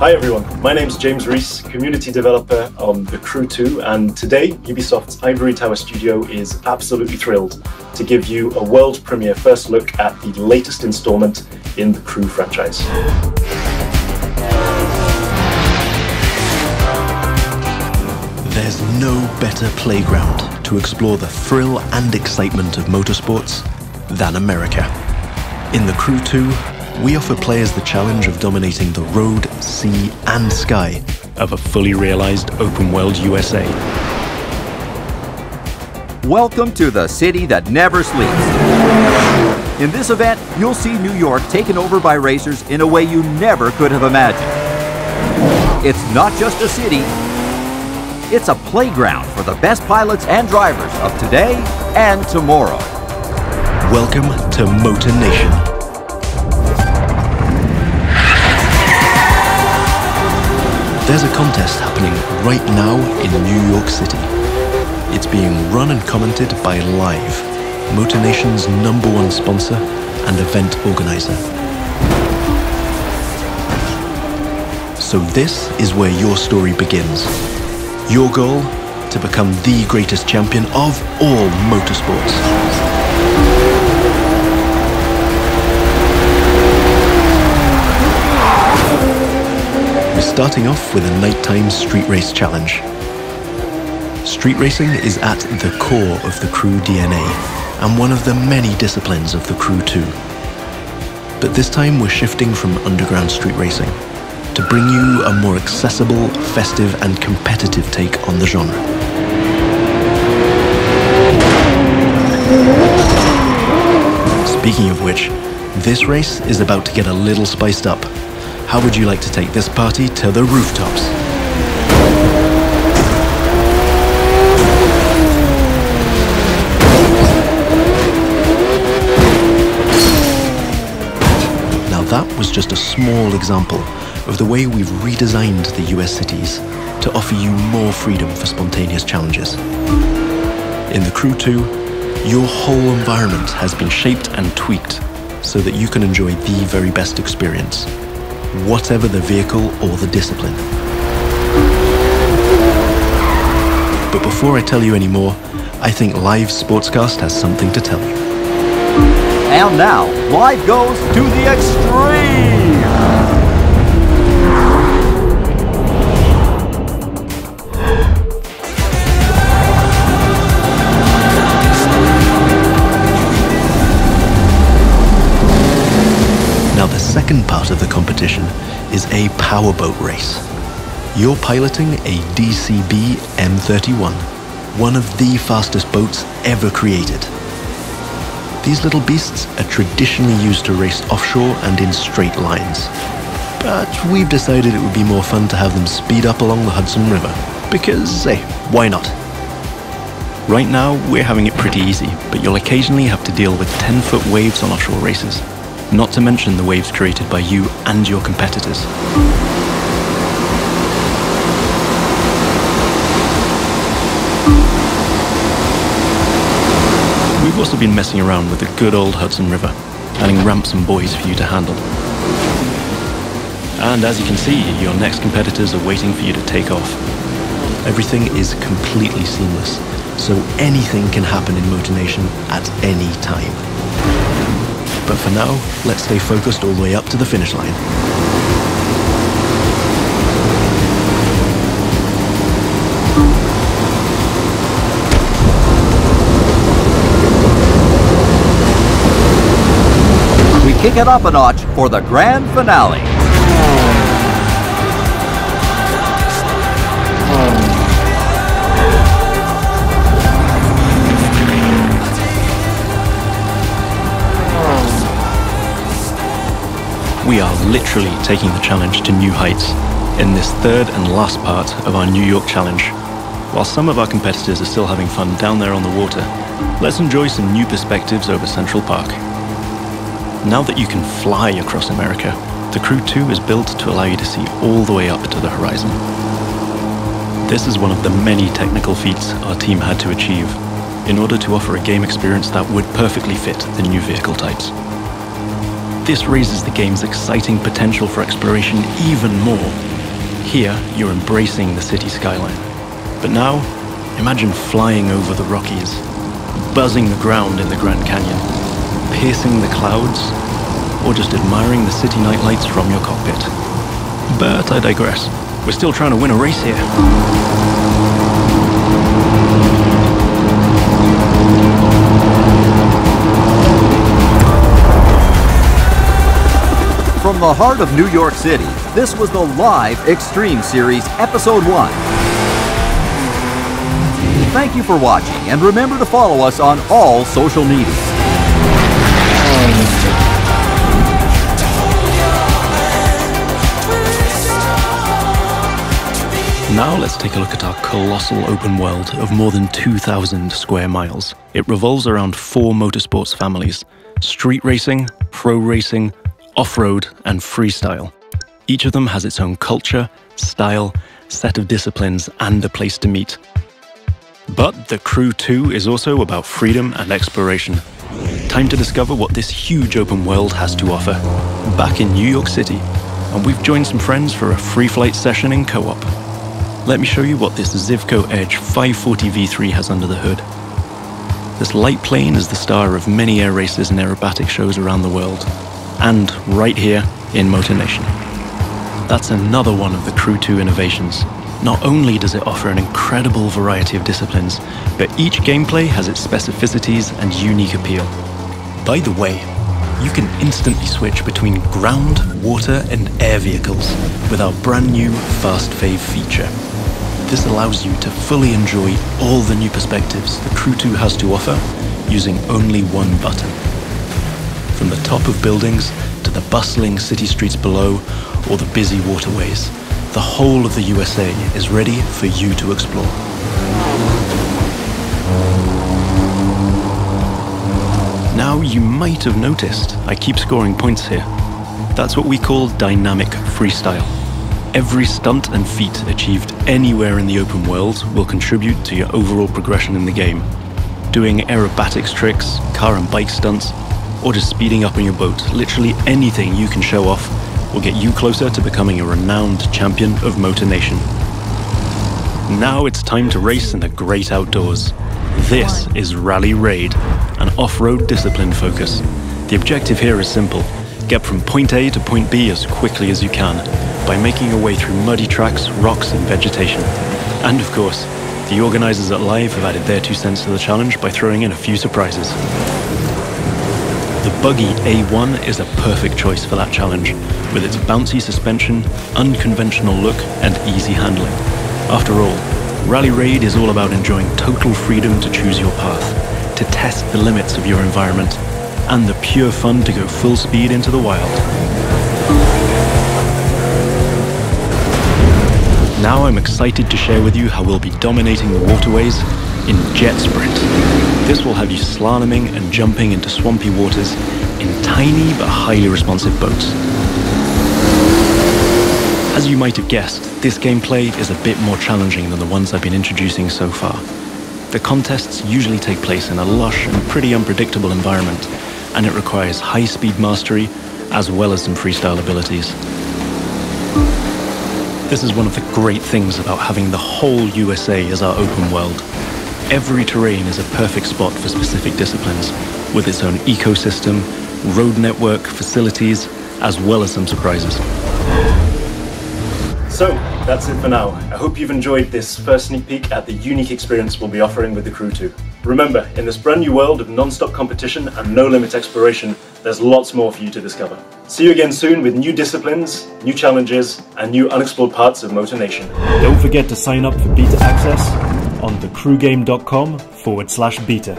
Hi everyone, my name's James Rees, community developer on The Crew 2, and today Ubisoft's Ivory Tower studio is absolutely thrilled to give you a world premiere first look at the latest installment in the Crew franchise. There's no better playground to explore the thrill and excitement of motorsports than America. In The Crew 2, we offer players the challenge of dominating the road, sea, and sky of a fully realized open-world USA. Welcome to the city that never sleeps. In this event, you'll see New York taken over by racers in a way you never could have imagined. It's not just a city, it's a playground for the best pilots and drivers of today and tomorrow. Welcome to Motor Nation. There's a contest happening right now in New York City. It's being run and commented by Live, Motor Nation's #1 sponsor and event organizer. So this is where your story begins. Your goal? To become the greatest champion of all motorsports. We're starting off with a nighttime street race challenge. Street racing is at the core of the Crew DNA and one of the many disciplines of the Crew 2. But this time we're shifting from underground street racing to bring you a more accessible, festive and competitive take on the genre. Speaking of which, this race is about to get a little spiced up. How would you like to take this party to the rooftops? Now that was just a small example of the way we've redesigned the US cities to offer you more freedom for spontaneous challenges. In the Crew 2, your whole environment has been shaped and tweaked so that you can enjoy the very best experience, whatever the vehicle or the discipline. But before I tell you any more, I think Live Sportscast has something to tell you. And now, Live goes to the extreme! Now the second part of the competition is a powerboat race. You're piloting a DCB M31, one of the fastest boats ever created. These little beasts are traditionally used to race offshore and in straight lines. But we've decided it would be more fun to have them speed up along the Hudson River, because, hey, why not? Right now, we're having it pretty easy, but you'll occasionally have to deal with 10-foot waves on offshore races. Not to mention the waves created by you and your competitors. We've also been messing around with the good old Hudson River, adding ramps and buoys for you to handle. And as you can see, your next competitors are waiting for you to take off. Everything is completely seamless, so anything can happen in Motor Nation at any time. But for now, let's stay focused all the way up to the finish line. We kick it up a notch for the grand finale. We are literally taking the challenge to new heights in this third and last part of our New York challenge. While some of our competitors are still having fun down there on the water, let's enjoy some new perspectives over Central Park. Now that you can fly across America, the Crew 2 is built to allow you to see all the way up to the horizon. This is one of the many technical feats our team had to achieve in order to offer a game experience that would perfectly fit the new vehicle types. this raises the game's exciting potential for exploration even more. Here, you're embracing the city skyline. But now, imagine flying over the Rockies, buzzing the ground in the Grand Canyon, piercing the clouds, or just admiring the city nightlights from your cockpit. But I digress. We're still trying to win a race here. From the heart of New York City, this was the live Extreme Series Episode 1. Thank you for watching, and remember to follow us on all social media. Now let's take a look at our colossal open world of more than 2,000 square miles. It revolves around 4 motorsports families: street racing, pro racing, off-road, and freestyle. Each of them has its own culture, style, set of disciplines, and a place to meet. But the Crew 2 is also about freedom and exploration. Time to discover what this huge open world has to offer. Back in New York City, and we've joined some friends for a free flight session in co-op. Let me show you what this Zivco Edge 540 V3 has under the hood. This light plane is the star of many air races and aerobatic shows around the world, and right here in Motor Nation. That's another one of the Crew 2 innovations. Not only does it offer an incredible variety of disciplines, but each gameplay has its specificities and unique appeal. By the way, you can instantly switch between ground, water, and air vehicles with our brand new Fast Fave feature. This allows you to fully enjoy all the new perspectives the Crew 2 has to offer using only one button. From the top of buildings to the bustling city streets below or the busy waterways, the whole of the USA is ready for you to explore. Now you might have noticed I keep scoring points here. That's what we call dynamic freestyle. Every stunt and feat achieved anywhere in the open world will contribute to your overall progression in the game. Doing aerobatics tricks, car and bike stunts, or just speeding up on your boat, literally anything you can show off will get you closer to becoming a renowned champion of Motor Nation. Now it's time to race in the great outdoors. This is Rally Raid, an off-road discipline focus. The objective here is simple: get from point A to point B as quickly as you can, by making your way through muddy tracks, rocks, and vegetation. And of course, the organizers at Live have added their 2 cents to the challenge by throwing in a few surprises. The buggy A1 is a perfect choice for that challenge, with its bouncy suspension, unconventional look, and easy handling. After all, Rally Raid is all about enjoying total freedom to choose your path, to test the limits of your environment, and the pure fun to go full speed into the wild. Now I'm excited to share with you how we'll be dominating the waterways in Jet Sprint. This will have you slaloming and jumping into swampy waters in tiny but highly responsive boats. As you might have guessed, this gameplay is a bit more challenging than the ones I've been introducing so far. The contests usually take place in a lush and pretty unpredictable environment, and it requires high-speed mastery as well as some freestyle abilities. This is one of the great things about having the whole USA as our open world. Every terrain is a perfect spot for specific disciplines, with its own ecosystem, road network, facilities, as well as some surprises. So, that's it for now. I hope you've enjoyed this first sneak peek at the unique experience we'll be offering with the Crew 2. Remember, in this brand new world of non-stop competition and no-limit exploration, there's lots more for you to discover. See you again soon with new disciplines, new challenges, and new unexplored parts of Motor Nation. Don't forget to sign up for beta access on thecrewgame.com/beta.